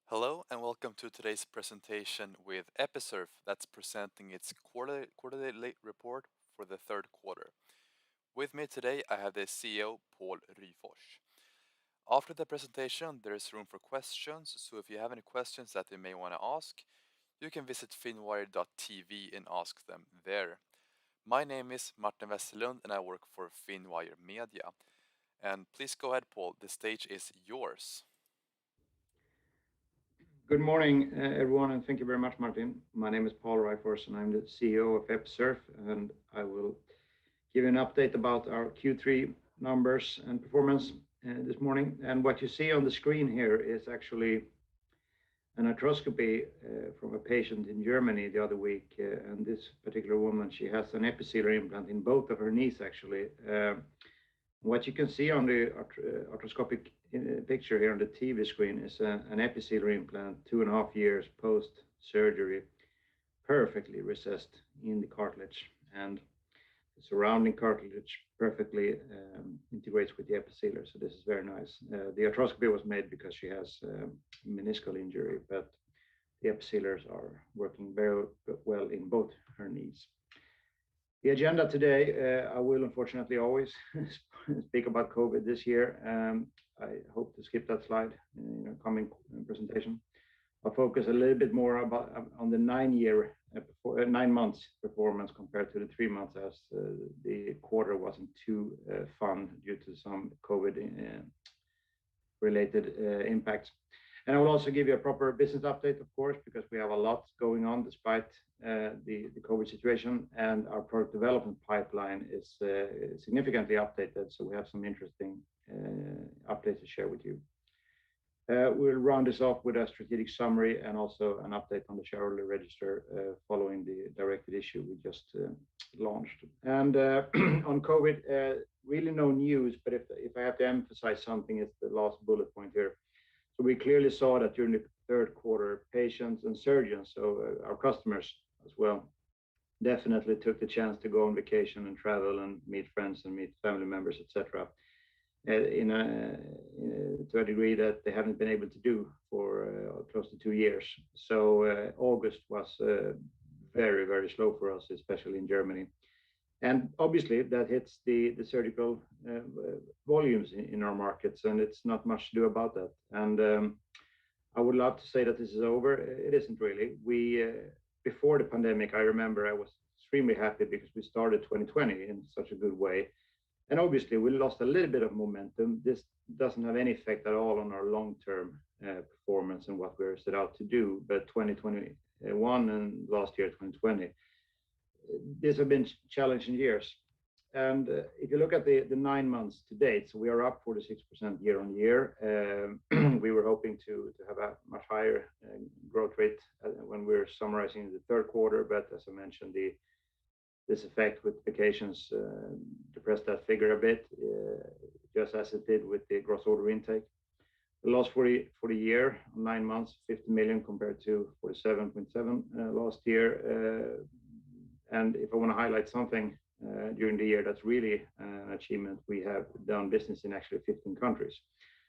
Hello and welcome to today's presentation with Episurf that's presenting its quarterly report for the third quarter. With me today I have the CEO Pål Ryfors. After the presentation there is room for questions, so if you have any questions that you may want to ask, you can visit Finwire.tv and ask them there. My name is Martin Westerlund and I work for Finwire Media. And please go ahead, Paul, the stage is yours. Good morning, everyone, and thank you very much, Martin. My name is Pål Ryfors, and I'm the CEO of Episurf, and I will give you an update about our Q3 numbers and performance this morning. And what you see on the screen here is actually an arthroscopy from a patient in Germany the other week. And this particular woman, she has an Episealer implant in both of her knees, actually. What you can see on the arthroscopic picture here on the TV screen is an Episealer implant 2.5 years post-surgery, perfectly recessed in the cartilage, and the surrounding cartilage perfectly integrates with the Episealer. So this is very nice. The arthroscopy was made because she has meniscal injury, but the Episealers are working very well in both her knees. The agenda today, I will unfortunately always speak about COVID this year. I hope to skip that slide in a coming presentation. I'll focus a little bit more on the 9 months performance compared to the 3 months, as the quarter wasn't too fun due to some COVID related impacts. And I will also give you a proper business update, of course, because we have a lot going on despite the COVID situation, and our product development pipeline is significantly updated. So we have some interesting updates to share with you. We'll round this off with a strategic summary and also an update on the shareholder register following the directed issue we just launched. And on COVID, really no news, but if I have to emphasize something, it's the last bullet point here. So we clearly saw that during the third quarter, patients and surgeons, so our customers as well, definitely took the chance to go on vacation and travel and meet friends and meet family members, etc. To a degree that they haven't been able to do for close to 2 years. So August was very, very slow for us, especially in Germany. And obviously that hits the surgical volumes in our markets, and it's not much to do about that. And I would love to say that this is over. It isn't really. Before the pandemic, I remember I was extremely happy because we started 2020 in such a good way. And obviously we lost a little bit of momentum. This doesn't have any effect at all on our long-term performance and what we're set out to do. But 2021 and last year, 2020, these have been challenging years. And if you look at the 9 months to date, so we are up 46% year on year. We were hoping to have a much higher growth rate when we're summarizing the third quarter, but as I mentioned, this effect with vacations depressed that figure a bit, just as it did with the gross order intake. The loss for the year, 9 months, 50 million compared to 47.7 last year. And if I want to highlight something during the year, that's really an achievement. We have done business in actually 15 countries.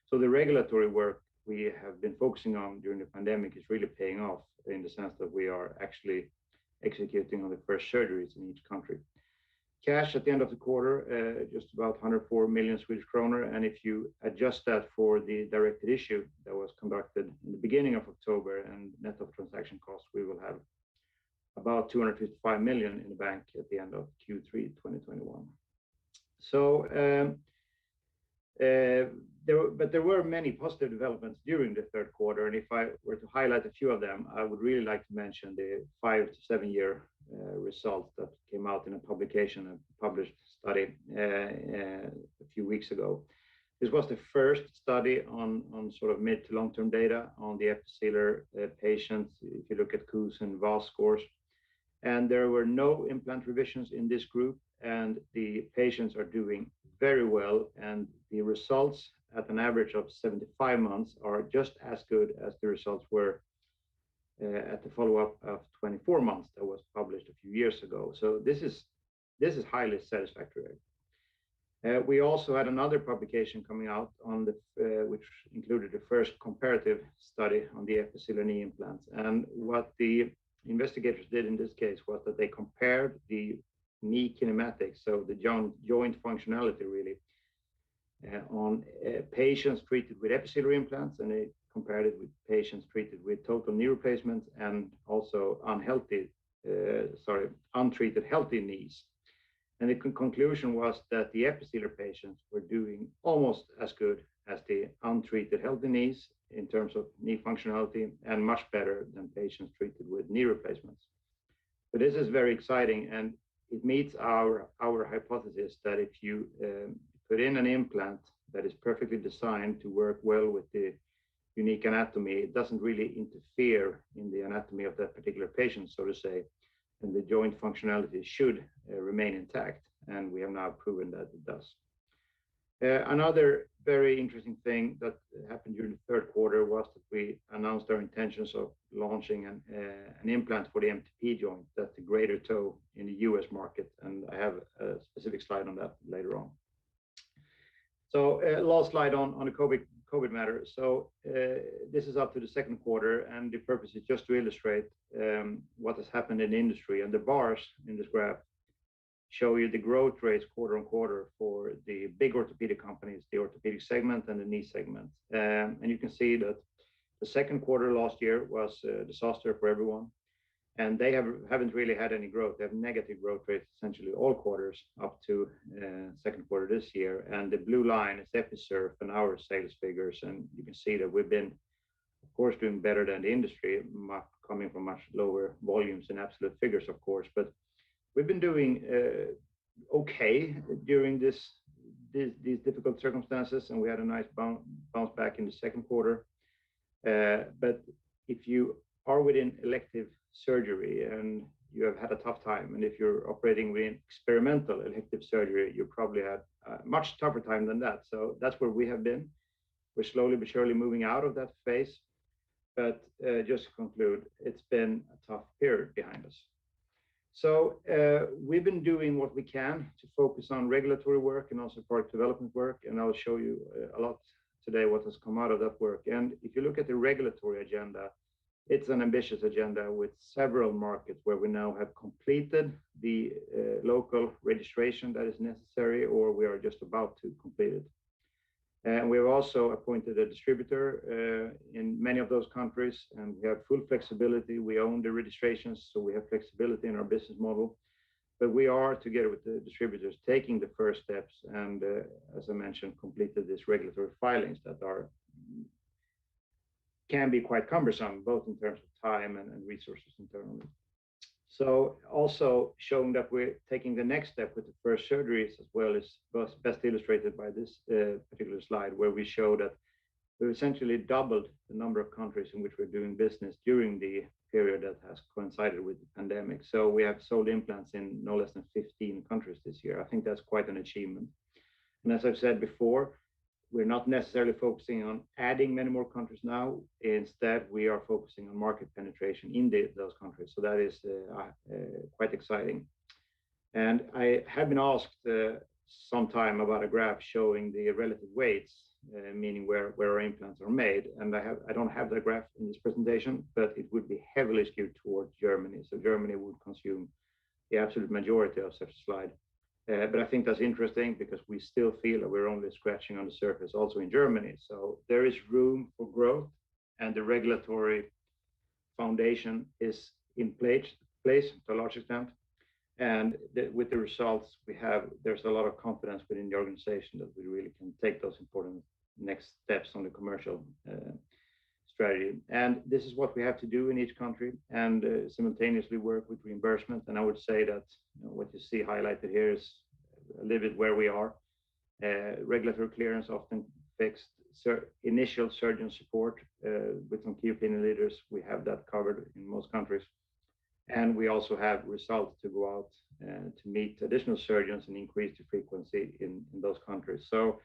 So the regulatory work we have been focusing on during the pandemic is really paying off in the sense that we are actually executing on the first surgeries in each country. Cash at the end of the quarter, just about 104 million Swedish kronor. And if you adjust that for the directed issue that was conducted in the beginning of October and net of transaction costs, we will have about 255 million in the bank at the end of Q3 2021. So, there were many positive developments during the third quarter, and if I were to highlight a few of them, I would really like to mention the 5 to 7 year results that came out in a publication, a published study a few weeks ago. This was the first study on sort of mid to long-term data on the Episealer patients, if you look at KOOS and VAS scores. And there were no implant revisions in this group, and the patients are doing very well, and the results at an average of 75 months are just as good as the results were at the follow-up of 24 months that was published a few years ago. So this is highly satisfactory. We also had another publication coming out on which included the first comparative study on the Episealer knee implants. And what the investigators did in this case was that they compared the knee kinematics, so the joint functionality really, on patients treated with Episealer implants, and they compared it with patients treated with total knee replacements and also untreated healthy knees. And the conclusion was that the Episealer patients were doing almost as good as the untreated healthy knees in terms of knee functionality, and much better than patients treated with knee replacements. So this is very exciting, and it meets our hypothesis that if you put in an implant that is perfectly designed to work well with the unique anatomy, it doesn't really interfere in the anatomy of that particular patient, so to say, and the joint functionality should remain intact, and we have now proven that it does. Another very interesting thing that happened during the third quarter was that we announced our intentions of launching an implant for the MTP-joint, that's the greater toe in the US market, and I have a specific slide on that later on. So last slide on the COVID matter. So this is up to the second quarter, and the purpose is just to illustrate what has happened in the industry. And the bars in this graph show you the growth rates quarter on quarter for the big orthopedic companies, the orthopedic segment and the knee segment. And you can see that the second quarter last year was a disaster for everyone. And they haven't really had any growth. They have negative growth rates essentially all quarters up to second quarter this year. And the blue line is Episurf and our sales figures. And you can see that we've been, of course, doing better than the industry, coming from much lower volumes in absolute figures, of course. But we've been doing okay during these difficult circumstances, and we had a nice bounce back in the second quarter. But if you are within elective surgery and you have had a tough time, and if you're operating within experimental elective surgery, you probably had a much tougher time than that. So that's where we have been. We're slowly but surely moving out of that phase. But just to conclude, it's been a tough period behind us. So we've been doing what we can to focus on regulatory work and also product development work, and I'll show you a lot today what has come out of that work. And if you look at the regulatory agenda, it's an ambitious agenda with several markets where we now have completed the local registration that is necessary, or we are just about to complete it. And we've also appointed a distributor in many of those countries, and we have full flexibility. We own the registrations, so we have flexibility in our business model. But we are, together with the distributors, taking the first steps and, as I mentioned, completed these regulatory filings that can be quite cumbersome, both in terms of time and resources internally. So also showing that we're taking the next step with the first surgeries as well is best illustrated by this particular slide, where we show that we've essentially doubled the number of countries in which we're doing business during the period that has coincided with the pandemic. So we have sold implants in no less than 15 countries this year. I think that's quite an achievement. And as I've said before, we're not necessarily focusing on adding many more countries now. Instead, we are focusing on market penetration in those countries. So that is quite exciting. And I have been asked sometime about a graph showing the relative weights, meaning where our implants are made. And I don't have that graph in this presentation, but it would be heavily skewed towards Germany. So Germany would consume the absolute majority of such a slide. But I think that's interesting because we still feel that we're only scratching on the surface also in Germany. So there is room for growth, and the regulatory foundation is in place to a large extent. And with the results we have, there's a lot of confidence within the organization that we really can take those important next steps on the commercial strategy. And this is what we have to do in each country, and simultaneously work with reimbursement. And I would say that what you see highlighted here is a little bit where we are. Regulatory clearance often fixed, initial surgeon support with some key opinion leaders. We have that covered in most countries. And we also have results to go out to meet additional surgeons and increase the frequency in those countries. So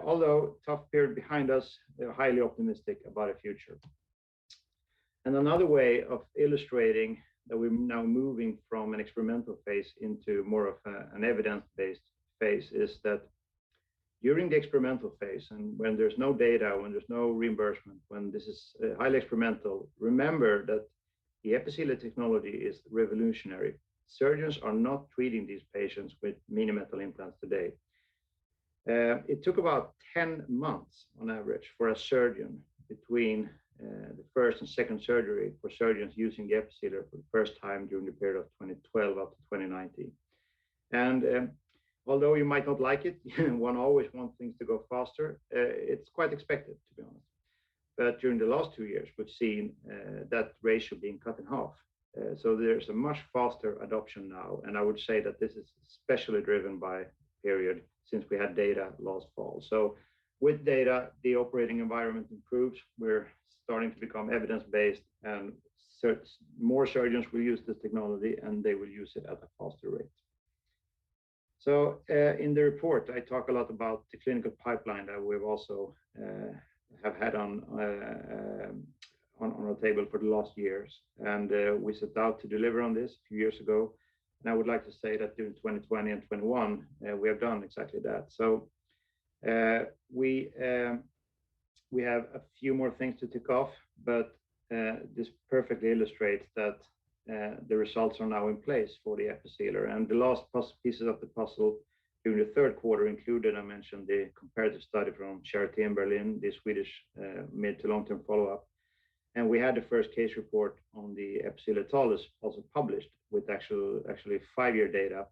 although tough period behind us, they're highly optimistic about a future. And another way of illustrating that we're now moving from an experimental phase into more of an evidence-based phase is that during the experimental phase, and when there's no data, when there's no reimbursement, when this is highly experimental, remember that the Episealer technology is revolutionary. Surgeons are not treating these patients with mini metal implants today. It took about 10 months on average for a surgeon between the first and second surgery for surgeons using the Episealer for the first time during the period of 2012 up to 2019. And although you might not like it, one always wants things to go faster. It's quite expected, to be honest. But during the last 2 years, we've seen that ratio being cut in half. So there's a much faster adoption now. And I would say that this is especially driven by period since we had data last fall. So with data, the operating environment improves. We're starting to become evidence-based, and more surgeons will use this technology, and they will use it at a faster rate. So in the report, I talk a lot about the clinical pipeline that we've also have had on our table for the last years. And we set out to deliver on this a few years ago. And I would like to say that during 2020 and 21, we have done exactly that. So we have a few more things to tick off, but this perfectly illustrates that the results are now in place for the Episealer. And the last pieces of the puzzle during the third quarter included, I mentioned, the comparative study from Charité in Berlin, the Swedish mid to long-term follow-up. And we had the first case report on the Episealer Talus also published with actually 5-year data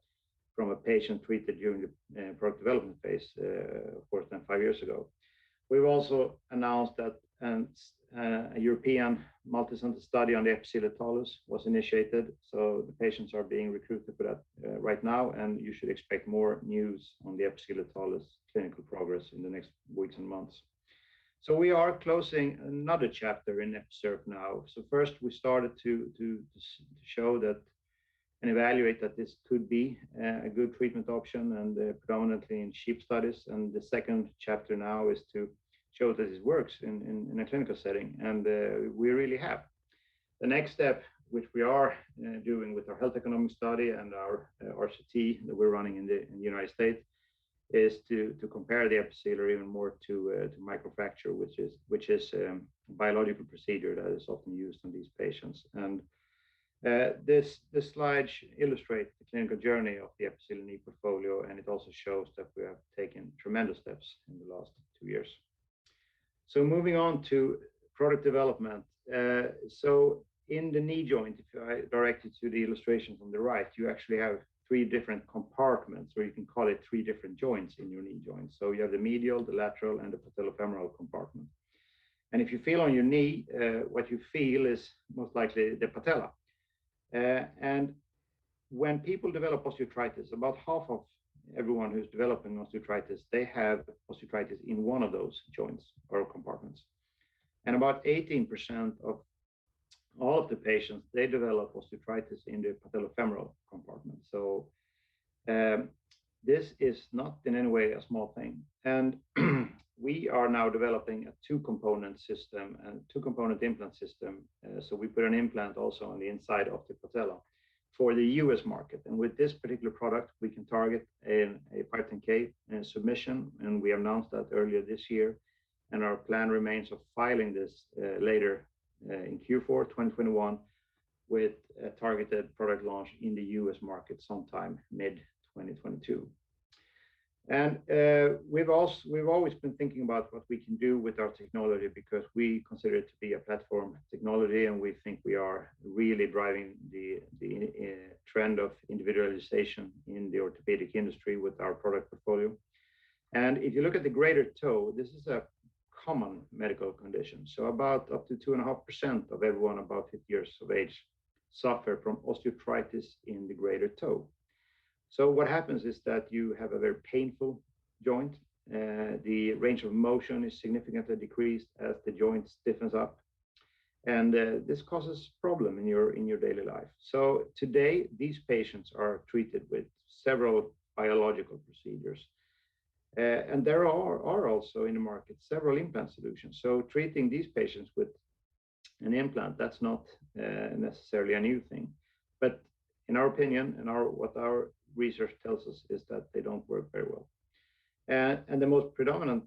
from a patient treated during the product development phase, of course, then 5 years ago. We've also announced that a European multi-center study on the Episealer Talus was initiated. So the patients are being recruited for that right now, and you should expect more news on the Episealer Talus clinical progress in the next weeks and months. So we are closing another chapter in Episurf now. So first we started to show that and evaluate that this could be a good treatment option, and predominantly in sheep studies. And the second chapter now is to show that it works in a clinical setting, and we really have. The next step, which we are doing with our health economic study and our RCT that we're running in the United States, is to compare the Episealer even more to microfracture, which is a biological procedure that is often used on these patients. And this slide illustrates the clinical journey of the Episealer knee portfolio, and it also shows that we have taken tremendous steps in the last 2 years. So moving on to product development. So in the knee joint, if I direct you to the illustrations on the right, you actually have 3 different compartments, or you can call it 3 different joints in your knee joint. So you have the medial, the lateral, and the patellofemoral compartment. And if you feel on your knee, what you feel is most likely the patella. And when people develop osteoarthritis, about half of everyone who's developing osteoarthritis, they have osteoarthritis in one of those joints or compartments. And about 18% of all of the patients, they develop osteoarthritis in the patellofemoral compartment. So this is not in any way a small thing. And we are now developing a 2-component system and 2-component implant system. So we put an implant also on the inside of the patella for the US market. And with this particular product, we can target a 510K submission. And we announced that earlier this year. And our plan remains of filing this later in Q4 2021 with a targeted product launch in the US market sometime mid 2022. And we've always been thinking about what we can do with our technology, because we consider it to be a platform technology, and we think we are really driving the trend of individualization in the orthopedic industry with our product portfolio. And if you look at the greater toe, this is a common medical condition. So about up to 2.5% of everyone above 50 years of age suffer from osteoarthritis in the greater toe. So what happens is that you have a very painful joint. The range of motion is significantly decreased as the joint stiffens up. And this causes problem in your daily life. So today, these patients are treated with several biological procedures. And there are also in the market several implant solutions. So treating these patients with an implant, that's not necessarily a new thing. But in our opinion, and what our research tells us is that they don't work very well. And the most predominant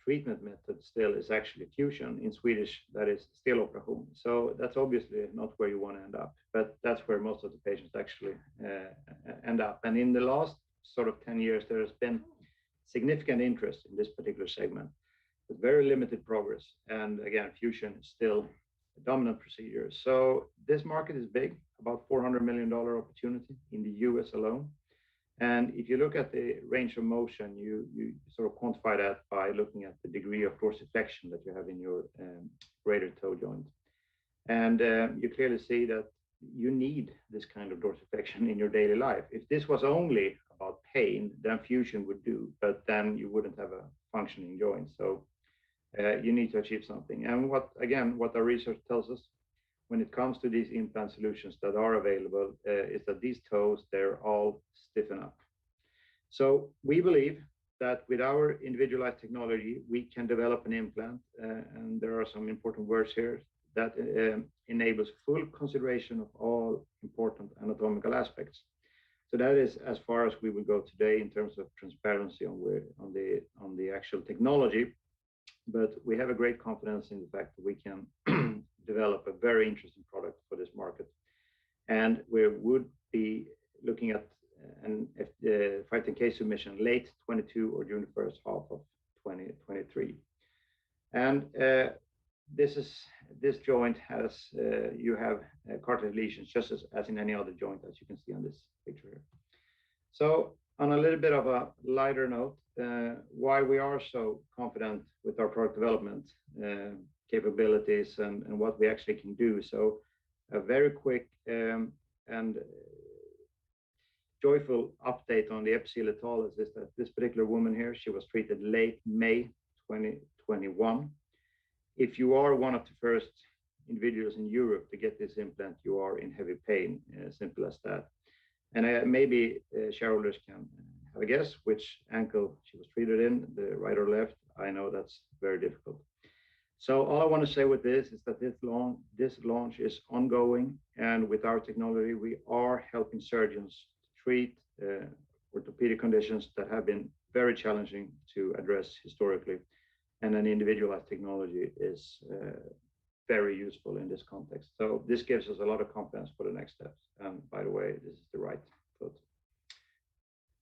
treatment method still is actually fusion. In Swedish, that is stiloperation. So that's obviously not where you want to end up, but that's where most of the patients actually end up. And in the last sort of 10 years, there has been significant interest in this particular segment, with very limited progress. And again, fusion is still a dominant procedure. So this market is big, about $400 million opportunity in the US alone. And if you look at the range of motion, you sort of quantify that by looking at the degree of dorsiflexion that you have in your greater toe joint. And you clearly see that you need this kind of dorsiflexion in your daily life. If this was only about pain, then fusion would do, but then you wouldn't have a functioning joint. So you need to achieve something. And what our research tells us when it comes to these implant solutions that are available is that these toes, they're all stiffen up. So we believe that with our individualized technology, we can develop an implant, and there are some important words here, that enables full consideration of all important anatomical aspects. So that is as far as we will go today in terms of transparency on the actual technology. But we have a great confidence in the fact that we can develop a very interesting product for this market. And we would be looking at an 510(k) submission late 22 or during the first half of 2023. And this joint has, you have cartilage lesions just as in any other joint, as you can see on this picture here. So on a little bit of a lighter note, why we are so confident with our product development capabilities and what we actually can do. So a very quick and joyful update on the Episealer talus is that this particular woman here, she was treated late May 2021. If you are one of the first individuals in Europe to get this implant, you are in heavy pain, simple as that. And maybe shareholders can have a guess which ankle she was treated in, the right or left. I know that's very difficult. So all I want to say with this is that this launch is ongoing, and with our technology, we are helping surgeons treat orthopedic conditions that have been very challenging to address historically, and an individualized technology is very useful in this context. So this gives us a lot of confidence for the next steps. And by the way, this is the right foot.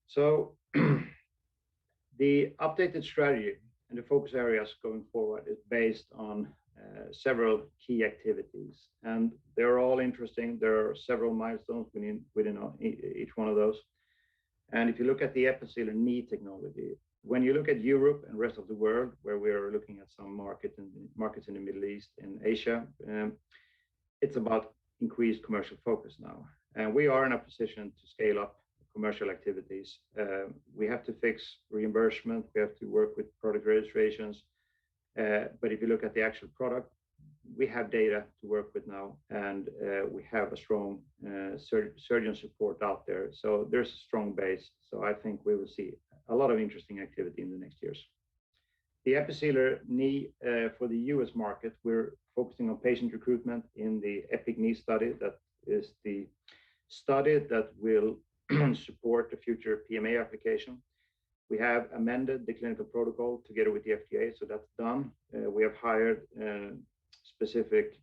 So the updated strategy and the focus areas going forward is based on several key activities, and they're all interesting. There are several milestones within each one of those. And if you look at the Episealer knee technology, when you look at Europe and rest of the world, where we are looking at some markets in the Middle East and Asia, it's about increased commercial focus now. And we are in a position to scale up commercial activities. We have to fix reimbursement. We have to work with product registrations. But if you look at the actual product, we have data to work with now, and we have a strong surgeon support out there. So there's a strong base. So I think we will see a lot of interesting activity in the next years. The Episealer knee for the US market, we're focusing on patient recruitment in the EPIC knee study. That is the study that will support the future PMA application. We have amended the clinical protocol together with the FDA, so that's done. We have hired specific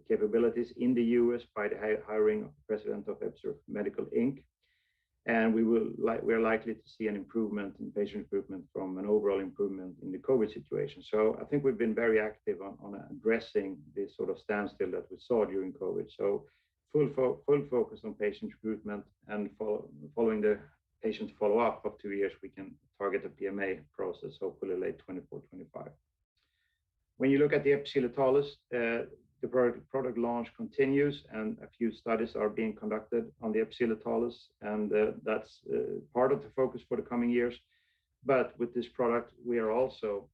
capabilities in the US by the hiring of the president of Episurf Medical Inc. And we're likely to see an improvement in patient recruitment from an overall improvement in the COVID situation. So I think we've been very active on addressing this sort of standstill that we saw during COVID. So full focus on patient recruitment, and following the patient follow-up of 2 years, we can target a PMA process, hopefully late 24-25. When you look at the Episealer talus, the product launch continues, and a few studies are being conducted on the Episealer talus, and that's part of the focus for the coming years. But with this product, we are also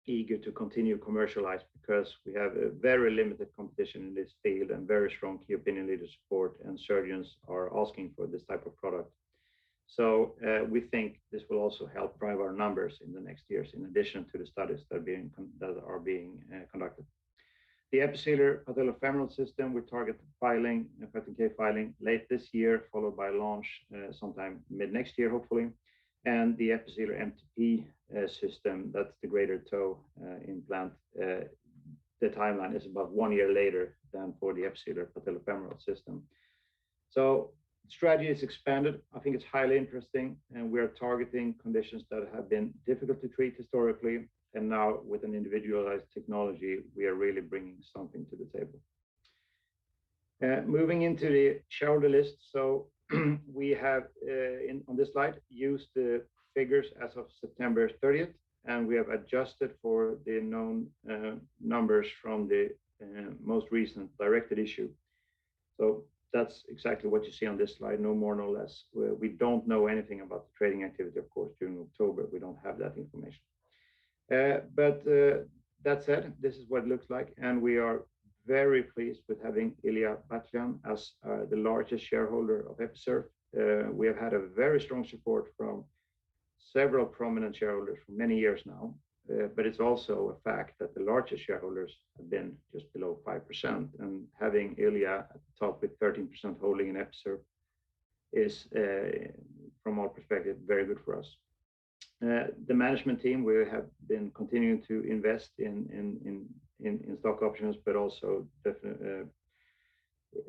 eager to continue commercialize, because we have a very limited competition in this field and very strong key opinion leader support, and surgeons are asking for this type of product. So we think this will also help drive our numbers in the next years, in addition to the studies that are being conducted. The Episealer Patellofemoral System, we target filing, 15K filing late this year, followed by launch sometime mid next year, hopefully. And the Episealer MTP system, that's the greater toe implant. The timeline is about 1 year later than for the Episealer Patellofemoral System. So strategy is expanded. I think it's highly interesting, and we are targeting conditions that have been difficult to treat historically. And now with an individualized technology, we are really bringing something to the table. Moving into the shareholder list. So we have on this slide used the figures as of September 30th, and we have adjusted for the known numbers from the most recent directed issue. So that's exactly what you see on this slide, no more, no less. We don't know anything about the trading activity, of course, during October. We don't have that information. But that said, this is what it looks like, and we are very pleased with having Ilya Batlyan as the largest shareholder of Episurf. We have had a very strong support from several prominent shareholders for many years now, but it's also a fact that the largest shareholders have been just below 5%, and having Ilya at the top with 13% holding in Episurf is, from our perspective, very good for us. The management team, we have been continuing to invest in stock options, but also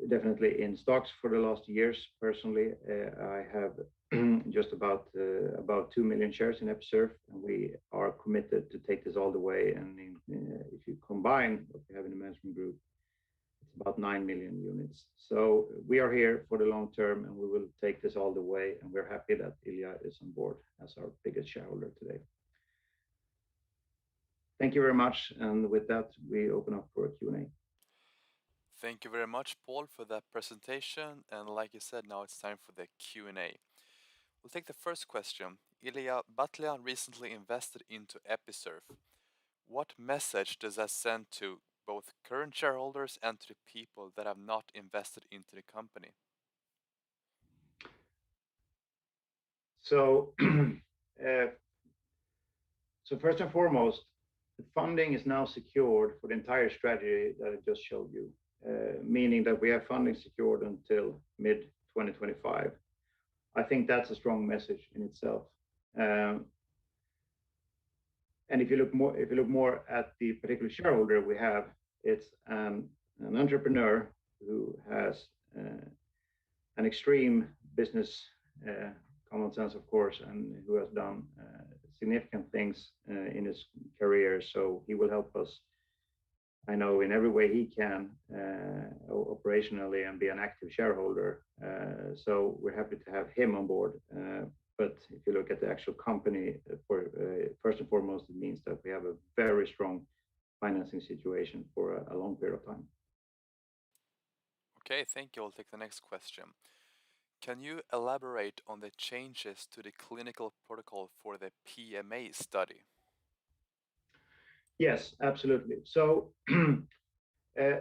definitely in stocks for the last years. Personally, I have just about 2 million shares in Episurf, and we are committed to take this all the way. And if you combine what we have in the management group, it's about 9 million units. So we are here for the long term, and we will take this all the way. And we're happy that Ilya is on board as our biggest shareholder today. Thank you very much. And with that, we open up for a Q&A. Thank you very much, Pål, for that presentation. And like you said, now it's time for the Q&A. We'll take the first question. Ilya Batlyan recently invested into Episurf. What message does that send to both current shareholders and to the people that have not invested into the company? So, first and foremost, the funding is now secured for the entire strategy that I just showed you, meaning that we have funding secured until mid-2025. I think that's a strong message in itself. And if you look more at the particular shareholder we have, it's an entrepreneur who has an extreme business common sense, of course, and who has done significant things in his career. So he will help us, I know, in every way he can, operationally, and be an active shareholder. So we're happy to have him on board. But if you look at the actual company, first and foremost, it means that we have a very strong financing situation for a long period of time. Okay, thank you. I'll take the next question. Can you elaborate on the changes to the clinical protocol for the PMA study? Yes, absolutely. So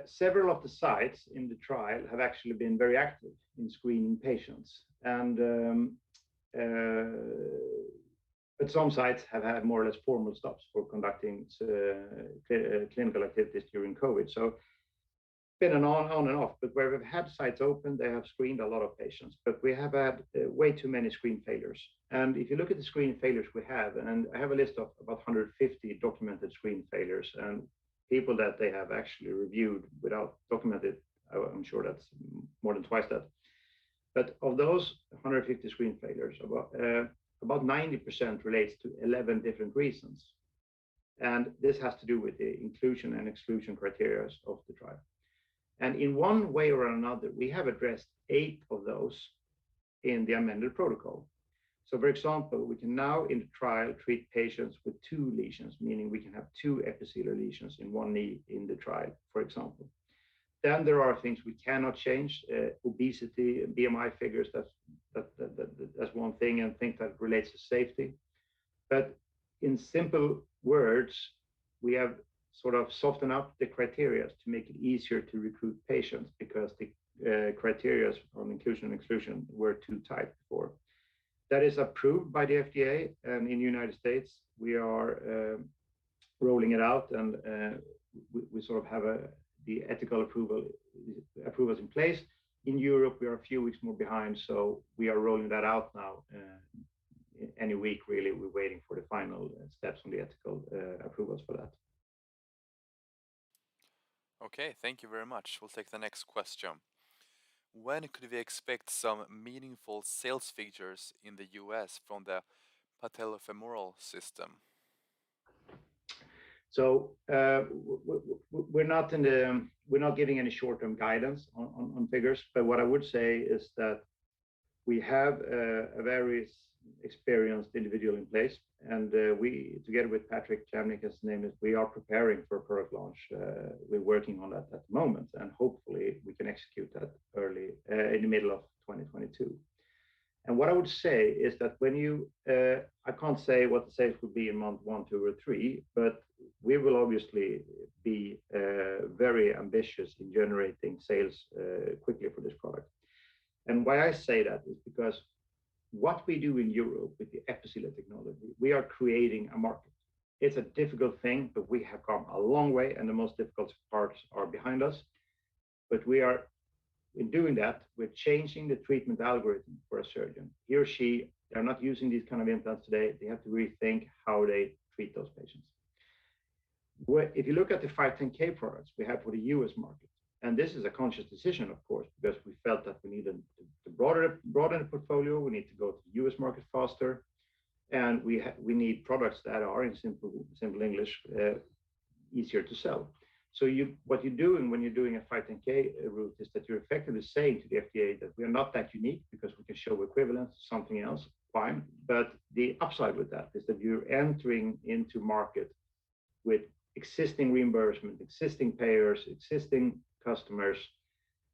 several of the sites in the trial have actually been very active in screening patients, and but some sites have had more or less formal stops for conducting clinical activities during COVID. So been on and off, but where we've had sites open, they have screened a lot of patients, but we have had way too many screen failures. And if you look at the screen failures we have, and I have a list of about 150 documented screen failures and people that they have actually reviewed without documented, I'm sure that's more than twice that. But of those 150 screen failures, about 90% relates to 11 different reasons. And this has to do with the inclusion and exclusion criteria of the trial. And in one way or another, we have addressed 8 of those in the amended protocol. So for example, we can now in the trial treat patients with 2 lesions, meaning we can have 2 Episealer lesions in one knee in the trial, for example. Then there are things we cannot change, obesity, BMI figures, that's one thing, and things that relates to safety. But in simple words, we have sort of soften up the criteria to make it easier to recruit patients because the criteria on inclusion and exclusion were too tight before. That is approved by the FDA, and in the United States, we are rolling it out, and we sort of have the ethical approvals in place. In Europe, we are a few weeks more behind, so we are rolling that out now. Any week, really, we're waiting for the final steps on the ethical approvals for that. Okay, thank you very much. We'll take the next question. When could we expect some meaningful sales figures in the US from the Patellofemoral System? So we're not giving any short-term guidance on figures, but what I would say is that we have a very experienced individual in place, and we, together with Patrick Jamnik, as his name is, we are preparing for a product launch. We're working on that at the moment, and hopefully we can execute that early in the middle of 2022. And what I would say is that when you, I can't say what the sales will be in month 1, 2, or 3, but we will obviously be very ambitious in generating sales quickly for this product. And why I say that is because what we do in Europe with the Episealer technology, we are creating a market. It's a difficult thing, but we have come a long way, and the most difficult parts are behind us. But we are, in doing that, we're changing the treatment algorithm for a surgeon. He or she, they're not using these kind of implants today. They have to rethink how they treat those patients. If you look at the 510K products we have for the US market, and this is a conscious decision, of course, because we felt that we needed to broaden the portfolio. We need to go to the US market faster, and we need products that are, in simple English, easier to sell. So what you're doing when you're doing a 510K route is that you're effectively saying to the FDA that we are not that unique because we can show equivalence to something else, fine. But the upside with that is that you're entering into market with existing reimbursement, existing payers, existing customers,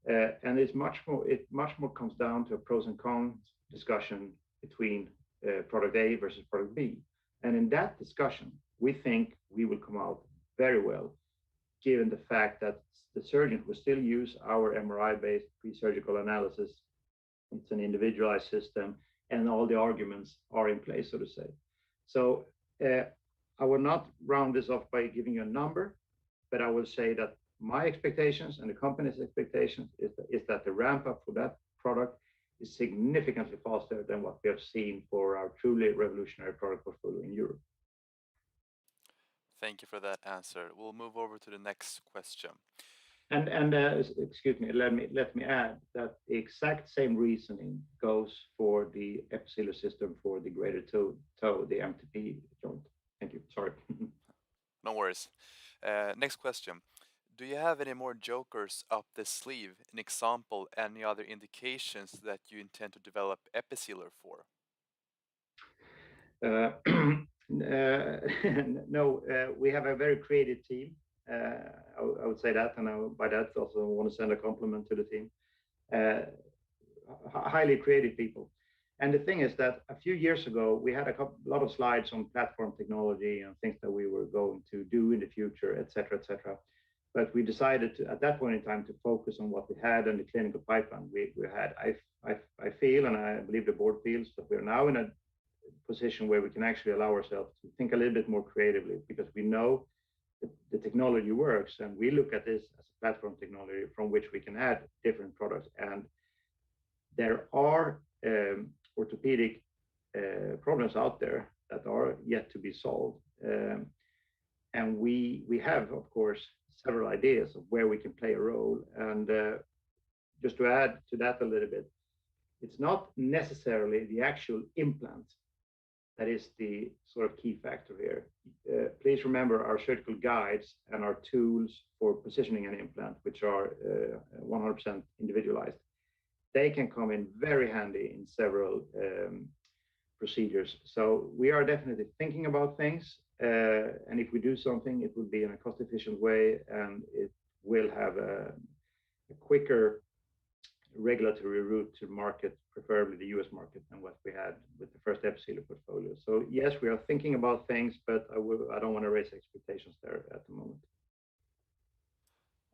and it much more comes down to a pros and cons discussion between product A versus product B. And in that discussion, we think we will come out very well, given the fact that the surgeon will still use our MRI-based pre-surgical analysis. It's an individualized system, and all the arguments are in place, so to say. So I will not round this off by giving you a number, but I will say that my expectations and the company's expectations is that the ramp up for that product is significantly faster than what we have seen for our truly revolutionary product portfolio in Europe. Thank you for that answer. We'll move over to the next question. And excuse me, let me add that the exact same reasoning goes for the Episealer system for the greater toe, the MTP-joint. Thank you. Sorry. No worries. Next question. Do you have any more jokers up the sleeve? An example, any other indications that you intend to develop Episealer for? No, we have a very creative team. I would say that, and by that also want to send a compliment to the team. Highly creative people. And the thing is that a few years ago, we had a lot of slides on platform technology and things that we were going to do in the future, et cetera, et cetera. But we decided to, at that point in time, to focus on what we had in the clinical pipeline. We had, I feel, and I believe the board feels, that we're now in a position where we can actually allow ourselves to think a little bit more creatively, because we know the technology works, and we look at this as a platform technology from which we can add different products. And there are orthopedic problems out there that are yet to be solved. And we have, of course, several ideas of where we can play a role. And just to add to that a little bit, it's not necessarily the actual implant that is the sort of key factor here. Please remember our surgical guides and our tools for positioning an implant, which are 100% individualized. They can come in very handy in several procedures. So we are definitely thinking about things. And if we do something, it will be in a cost-efficient way, and it will have a quicker regulatory route to market, preferably the US market, than what we had with the first Episealer portfolio. So yes, we are thinking about things, but I don't want to raise expectations there at the moment.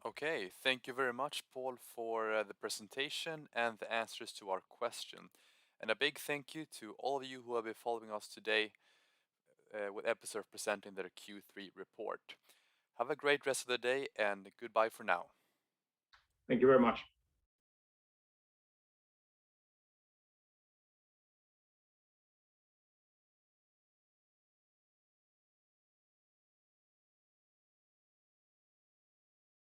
Okay, thank you very much, Pål, for the presentation and the answers to our question. And a big thank you to all of you who have been following us today with Episurf presenting their Q3 report. Have a great rest of the day and goodbye for now. Thank you very much.